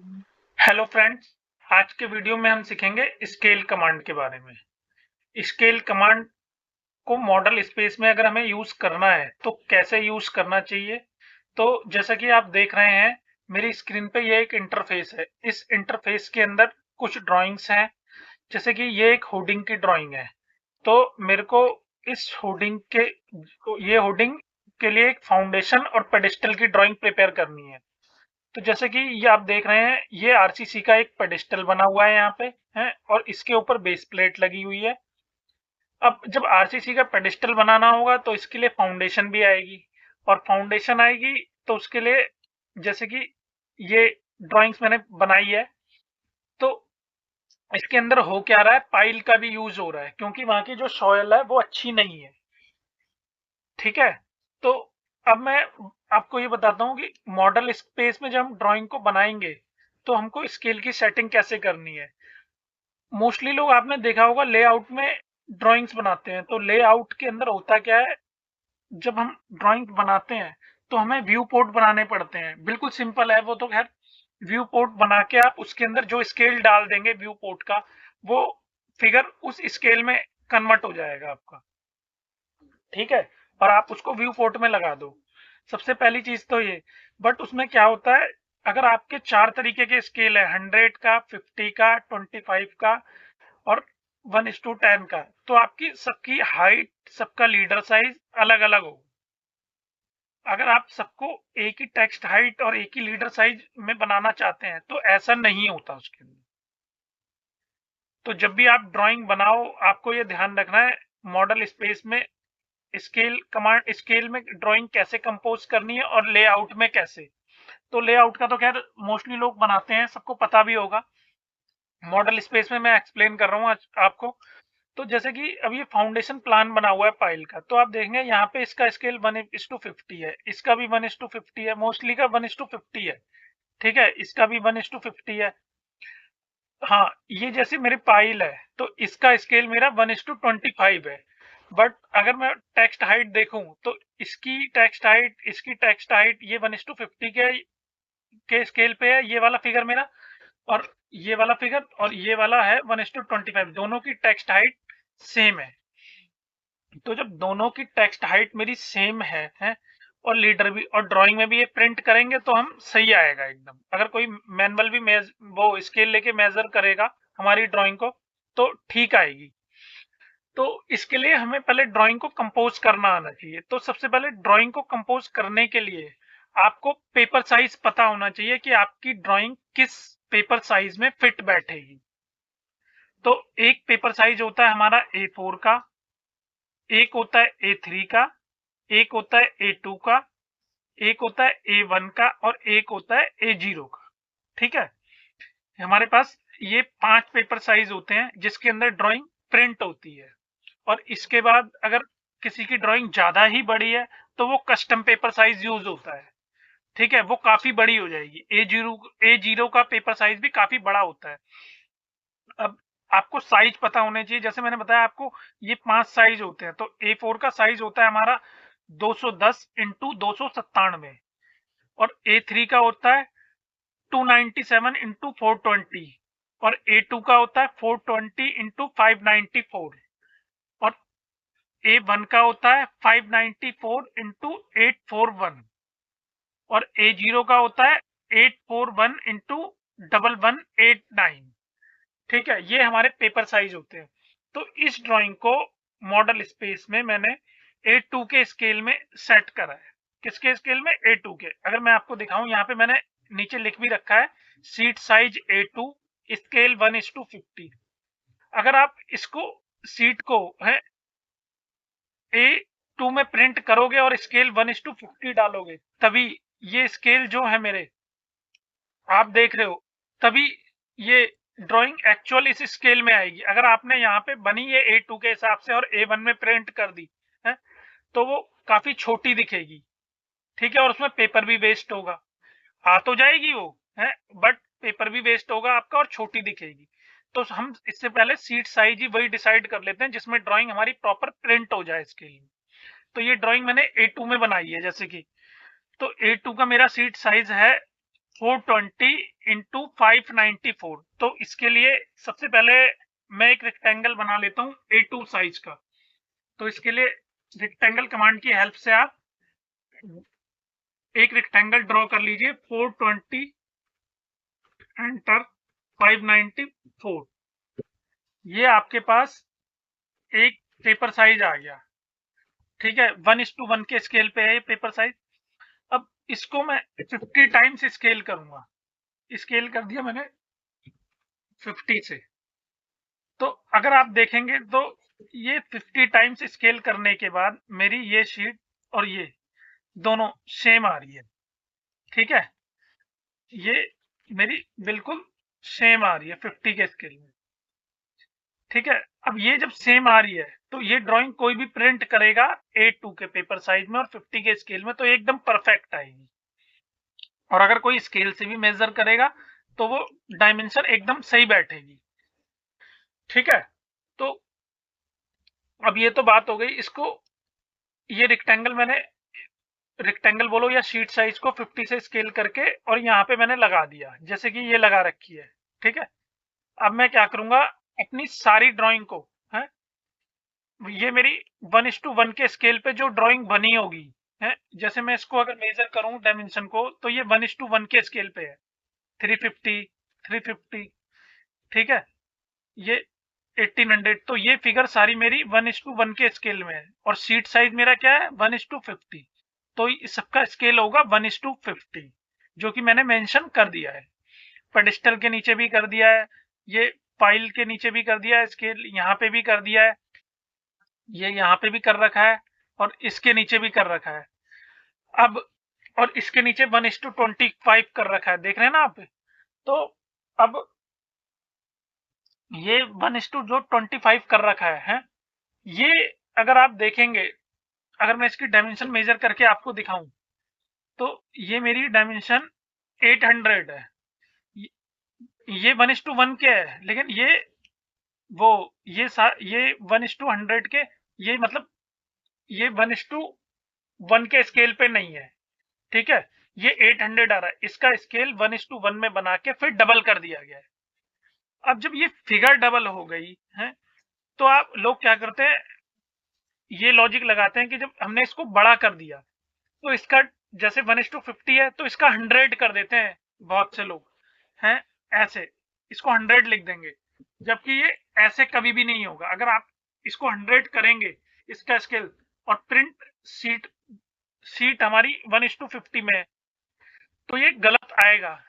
Hello friends. आज के video में हम सीखेंगे स्केल कमांड के बारे में। स्केल कमांड को मॉडल स्पेस में अगर हमें यूज करना है तो कैसे यूज करना चाहिए। तो जैसा कि आप देख रहे हैं मेरी स्क्रीन पे ये एक इंटरफेस है। इस इंटरफेस के अंदर कुछ ड्राइंग्स हैं। जैसे कि ये एक होर्डिंग की ड्राइंग है। तो मेरे को इस होर्डिंग के ये होर्डिंग के लिए एक फाउंडेशन और पेडेस्टल की ड्राइंग प्रिपेयर करनी है। तो जैसे कि ये आप देख रहे हैं ये आरसीसी का एक पेडिस्टल बना हुआ है यहाँ पे है और इसके ऊपर बेस प्लेट लगी हुई है। अब जब आरसीसी का पेडिस्टल बनाना होगा तो इसके लिए फाउंडेशन भी आएगी और फाउंडेशन आएगी तो उसके लिए जैसे कि ये ड्राइंग्स मैंने बनाई है। तो इसके अंदर हो क्या रहा है, पाइल का भी यूज हो रहा है क्योंकि वहां की जो सॉयल है वो अच्छी नहीं है। ठीक है। तो अब मैं आपको ये बताता हूँ कि मॉडल स्पेस में जब हम ड्राइंग को बनाएंगे तो हमको स्केल की सेटिंग कैसे करनी है। मोस्टली लोग आपने देखा होगा लेआउट में ड्राइंग्स बनाते हैं। तो लेआउट के अंदर होता क्या है, जब हम ड्राइंग बनाते हैं तो हमें व्यू पोर्ट बनाने पड़ते हैं। बिल्कुल सिंपल है वो तो खैर। व्यू पोर्ट बना के आप उसके अंदर जो स्केल डाल देंगे व्यू पोर्ट का, वो फिगर उस स्केल में कन्वर्ट हो जाएगा आपका। ठीक है। और आप उसको व्यू पोर्ट में लगा दो। सबसे पहली चीज तो ये। बट उसमें क्या होता है, अगर आपके चार तरीके के स्केल है, 100 का, 50 का, 25 का और 1:10 का, तो आपकी सबकी हाइट, सबका लीडर साइज अलग अलग हो। अगर आप सबको एक ही टेक्स्ट हाइट और एक ही लीडर साइज में बनाना चाहते हैं तो ऐसा नहीं होता उसके अंदर। तो जब भी आप ड्राइंग बनाओ आपको ये ध्यान रखना है, मॉडल स्पेस में स्केल कमांड, स्केल में ड्राइंग कैसे कंपोज करनी है और लेआउट में कैसे। तो लेआउट का तो खैर मोस्टली लोग बनाते हैं, सबको पता भी होगा। मॉडल स्पेस में मैं एक्सप्लेन कर रहा हूँ आज आपको। तो जैसे कि अब ये फाउंडेशन प्लान बना हुआ है पाइल का, तो आप देखेंगे यहाँ पे इसका स्केल 1:50 है, इसका भी 1:50 है, मोस्टली का 1:50 है। ठीक है, इसका भी 1:50 है। हाँ, ये जैसे मेरे पाइल है तो इसका स्केल मेरा 1:25 है। बट अगर मैं टेक्स्ट हाइट देखूं तो इसकी टेक्स्ट हाइट, इसकी टेक्स्ट हाइट ये 1:50 के स्केल पे है, ये वाला फिगर मेरा। और ये वाला फिगर और ये वाला है 1:25, दोनों की टेक्स्ट हाइट सेम है। तो जब दोनों की टेक्स्ट हाइट मेरी सेम है और लीडर भी और ड्राइंग में भी ये प्रिंट करेंगे तो हम सही आएगा एकदम। अगर कोई मैनुअल भी वो स्केल लेके मेजर करेगा हमारी ड्राइंग को तो ठीक आएगी। तो इसके लिए हमें पहले ड्राइंग को कंपोज करना आना चाहिए। तो सबसे पहले ड्राइंग को कंपोज करने के लिए आपको पेपर साइज पता होना चाहिए कि आपकी ड्राइंग किस पेपर साइज में फिट बैठेगी। तो एक पेपर साइज होता है हमारा A4 का, एक होता है A3 का, एक होता है A2 का, एक होता है A1 का और एक होता है A0 का। ठीक है। हमारे पास ये 5 पेपर साइज होते हैं जिसके अंदर ड्राइंग प्रिंट होती है। और इसके बाद अगर किसी की ड्राइंग ज्यादा ही बड़ी है तो वो कस्टम पेपर साइज यूज होता है। ठीक है, वो काफी बड़ी हो जाएगी। A0 का पेपर साइज भी काफी बड़ा होता है। अब आपको साइज पता होने चाहिए। जैसे मैंने बताया आपको ये 5 साइज होते हैं। तो A4 का साइज होता है हमारा 210 इंटू 297 और A3 का होता है 297 इंटू 420 और A2 का होता है 420 इंटू 594 और A1 का होता है 594 इंटू 841 और A0 का होता है 841 इंटू 1189। ठीक है, ये हमारे पेपर साइज होते हैं। तो इस ड्राइंग को मॉडल स्पेस में मैंने A2 के स्केल में सेट करा है। किसके स्केल में? A2 के। अगर मैं आपको दिखाऊं, यहाँ पे मैंने नीचे लिख भी रखा है सीट साइज A2 स्केल 1:50। अगर आप इसको सीट को है A2 में प्रिंट करोगे और स्केल 1:50 डालोगे तभी ये स्केल जो है मेरे आप देख रहे हो, तभी ये ड्राइंग एक्चुअल इस स्केल में आएगी। अगर आपने यहाँ पे बनी है A2 के हिसाब से और A1 में प्रिंट कर दी है तो वो काफी छोटी दिखेगी। ठीक है, और उसमें पेपर भी वेस्ट होगा। आ तो जाएगी वो है, बट पेपर भी वेस्ट होगा आपका और छोटी दिखेगी। तो हम इससे पहले सीट साइज ही वही डिसाइड कर लेते हैं जिसमें ड्राइंग हमारी प्रॉपर प्रिंट हो जाए स्केल में। तो ये ड्राइंग मैंने A2 में बनाई है। जैसे कि तो A2 का मेरा सीट साइज है 420 इंटू 594। तो इसके लिए सबसे पहले मैं एक रेक्टेंगल बना लेता हूँ A2 साइज का। तो इसके लिए रेक्टेंगल कमांड की हेल्प से आप एक रेक्टेंगल ड्रॉ कर लीजिए। 420 एंटर 594, ये आपके पास एक पेपर साइज आ गया। ठीक है, 1:1 के स्केल पे है ये पेपर साइज। अब इसको मैं 50 टाइम्स स्केल करूंगा। स्केल कर दिया मैंने 50 से। तो अगर आप देखेंगे तो ये 50 टाइम्स स्केल करने के बाद मेरी ये शीट और ये दोनों सेम आ रही है। ठीक है, ये मेरी बिल्कुल सेम आ रही है 50 के स्केल में। ठीक है, अब ये जब सेम आ रही है तो ये ड्राइंग कोई भी प्रिंट करेगा A2 के पेपर साइज में और 50 के स्केल में तो एकदम परफेक्ट आएगी। और अगर कोई स्केल से भी मेजर करेगा तो वो डायमेंशन एकदम सही बैठेगी। ठीक है, तो अब ये तो बात हो गई। इसको ये रेक्टेंगल मैंने, रेक्टेंगल बोलो या शीट साइज को 50 से स्केल करके और यहाँ पे मैंने लगा दिया, जैसे कि ये लगा रखी है। ठीक है, अब मैं क्या करूंगा, अपनी सारी ड्राइंग को है, ये मेरी 1:1 के स्केल पे जो ड्राइंग बनी होगी है, जैसे मैं इसको अगर मेजर करूं डायमेंशन को तो ये 1:1 के स्केल पे है। 350, 350। ठीक है, ये 1800। तो ये फिगर सारी मेरी 1:1 के स्केल में है और शीट साइज मेरा क्या है 1:50। तो इस सबका स्केल होगा 1:50, जो कि मैंने मेंशन कर दिया है। पेडिस्टल के नीचे भी कर दिया है, ये फाइल के नीचे भी कर दिया है स्केल, यहाँ पे भी कर दिया है, ये यहाँ पे भी कर रखा है और इसके नीचे भी कर रखा है। अब और इसके नीचे 1:25 कर रखा है, देख रहे हैं ना आप। तो अब ये 1:25 कर रखा है, ये अगर आप देखेंगे, अगर मैं इसकी डायमेंशन मेजर करके आपको दिखाऊं तो ये मेरी डायमेंशन 800 है। ये 1:1 के है, लेकिन वो ये 1:100 के, ये मतलब ये 1:1 के स्केल पे नहीं है। ठीक है, ये 800 आ रहा है, इसका स्केल 1:1 में बना के फिर डबल कर दिया गया है। अब जब ये फिगर डबल हो गई है तो आप लोग क्या करते हैं, ये लॉजिक लगाते हैं कि जब हमने इसको बड़ा कर दिया तो इसका, जैसे 1:50 है तो इसका 100 कर देते हैं बहुत से लोग हैं, ऐसे इसको 100 लिख देंगे, जबकि ये ऐसे कभी भी नहीं होगा। अगर आप इसको 100 करेंगे इसका स्केल और प्रिंट सीट सीट हमारी 1:50 में है तो ये गलत आएगा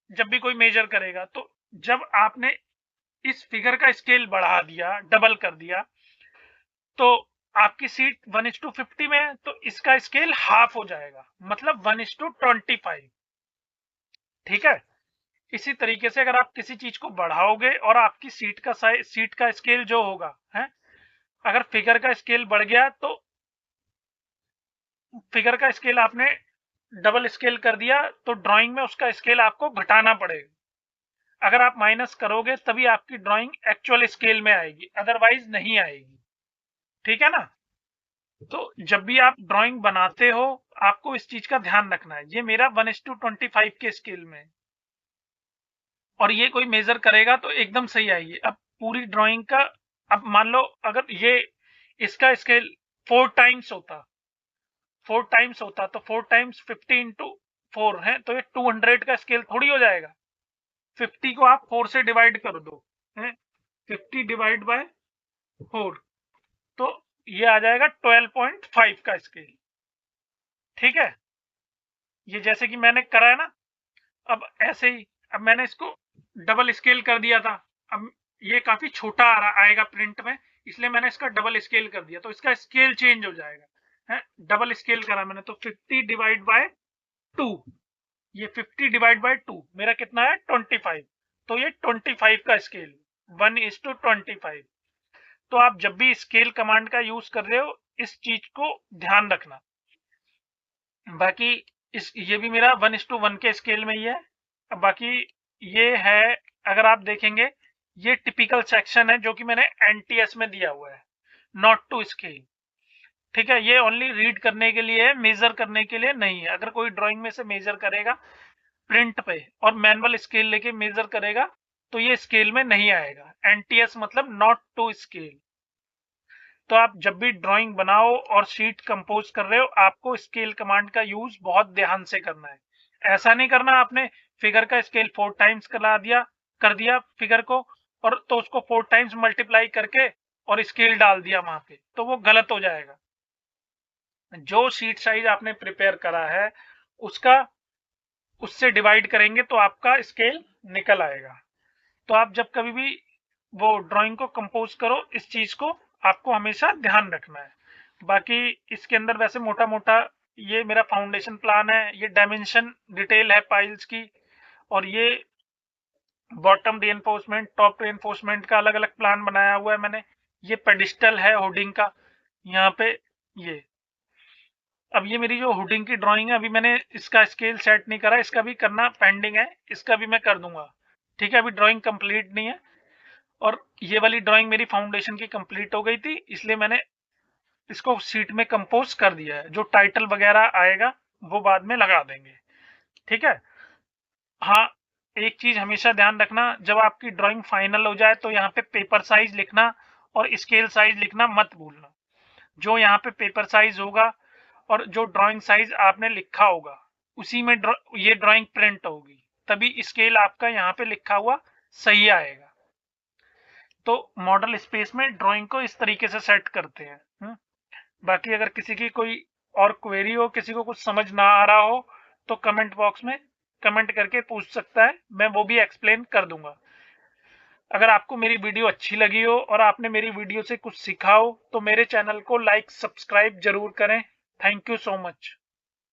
जब भी कोई मेजर करेगा। तो जब आपने इस फिगर का स्केल बढ़ा दिया, डबल कर दिया, तो आपकी सीट 1:50 में है तो इसका स्केल हाफ हो जाएगा, मतलब 1:25। ठीक है, इसी तरीके से अगर आप किसी चीज को बढ़ाओगे और आपकी सीट का स्केल जो होगा है, अगर फिगर का स्केल बढ़ गया तो फिगर का स्केल आपने डबल स्केल कर दिया तो ड्राइंग में उसका स्केल आपको घटाना पड़ेगा। अगर आप माइनस करोगे तभी आपकी ड्राइंग एक्चुअल स्केल में आएगी, अदरवाइज नहीं आएगी। ठीक है ना। तो जब भी आप ड्राइंग बनाते हो आपको इस चीज का ध्यान रखना है। ये मेरा 1:25 के स्केल में है और ये कोई मेजर करेगा तो एकदम सही आएगी। अब पूरी ड्राइंग का, अब मान लो अगर ये इसका स्केल 4 टाइम्स होता तो 4 टाइम्स 50 इंटू 4 है तो ये 200 का स्केल थोड़ी हो जाएगा। 50 को आप 4 से डिवाइड कर दो है, 50 डिवाइड बाय 4 तो ये आ जाएगा 12.5 का स्केल। ठीक है, ये जैसे कि मैंने करा है ना। अब ऐसे ही, अब मैंने इसको डबल स्केल कर दिया था, अब ये काफी छोटा आएगा प्रिंट में, इसलिए मैंने इसका डबल स्केल कर दिया तो इसका स्केल चेंज हो जाएगा है। डबल स्केल करा मैंने तो 50 डिवाइड बाय 2, ये 50 डिवाइड बाय 2 मेरा कितना है 25। तो ये 25 का स्केल 1:25। तो आप जब भी स्केल कमांड का यूज कर रहे हो इस चीज को ध्यान रखना। बाकी ये भी मेरा 1:1 के स्केल में ही है। अब बाकी ये है, अगर आप देखेंगे ये टिपिकल सेक्शन है जो कि मैंने एनटीएस में दिया हुआ है, नॉट टू स्केल। ठीक है, ये ओनली रीड करने के लिए है, मेजर करने के लिए नहीं है। अगर कोई ड्राइंग में से मेजर करेगा प्रिंट पे और मैनुअल स्केल लेके मेजर करेगा तो ये स्केल में नहीं आएगा। एनटीएस मतलब नॉट टू स्केल। तो आप जब भी ड्राइंग बनाओ और शीट कंपोज कर रहे हो, आपको स्केल कमांड का यूज बहुत ध्यान से करना है। ऐसा नहीं करना आपने फिगर का स्केल 4 टाइम्स कर दिया फिगर को, और तो उसको 4 टाइम्स मल्टीप्लाई करके और स्केल डाल दिया वहां पे, तो वो गलत हो जाएगा। जो शीट साइज आपने प्रिपेयर करा है उसका उससे डिवाइड करेंगे तो आपका स्केल निकल आएगा। तो आप जब कभी भी वो ड्राइंग को कंपोज करो, इस चीज को आपको हमेशा ध्यान रखना है। बाकी इसके अंदर वैसे मोटा मोटा ये मेरा फाउंडेशन प्लान है, ये डायमेंशन डिटेल है पाइल्स की, और ये बॉटम रीइंफोर्समेंट टॉप रीइंफोर्समेंट का अलग अलग प्लान बनाया हुआ है मैंने। ये पेडिस्टल है हुडिंग का यहाँ पे। ये अब ये मेरी जो हुडिंग की ड्राइंग है, अभी मैंने इसका स्केल सेट नहीं करा, इसका भी करना पेंडिंग है, इसका भी मैं कर दूंगा। ठीक है, अभी ड्राइंग कंप्लीट नहीं है। और ये वाली ड्राइंग मेरी फाउंडेशन की कंप्लीट हो गई थी, इसलिए मैंने इसको सीट में कंपोज कर दिया है। जो टाइटल वगैरह आएगा वो बाद में लगा देंगे। ठीक है। हाँ, एक चीज हमेशा ध्यान रखना, जब आपकी ड्राइंग फाइनल हो जाए तो यहाँ पे पेपर साइज लिखना और स्केल साइज लिखना मत भूलना। जो यहाँ पे पेपर साइज होगा और जो ड्राइंग साइज आपने लिखा होगा उसी में ये ड्राइंग प्रिंट होगी, तभी स्केल आपका यहाँ पे लिखा हुआ सही आएगा। तो मॉडल स्पेस में ड्राइंग को इस तरीके से सेट करते हैं। बाकी अगर किसी की कोई और क्वेरी हो, किसी को कुछ समझ ना आ रहा हो, तो कमेंट बॉक्स में कमेंट करके पूछ सकता है, मैं वो भी एक्सप्लेन कर दूंगा। अगर आपको मेरी वीडियो अच्छी लगी हो और आपने मेरी वीडियो से कुछ सीखा हो तो मेरे चैनल को लाइक सब्सक्राइब जरूर करें। Thank you so much.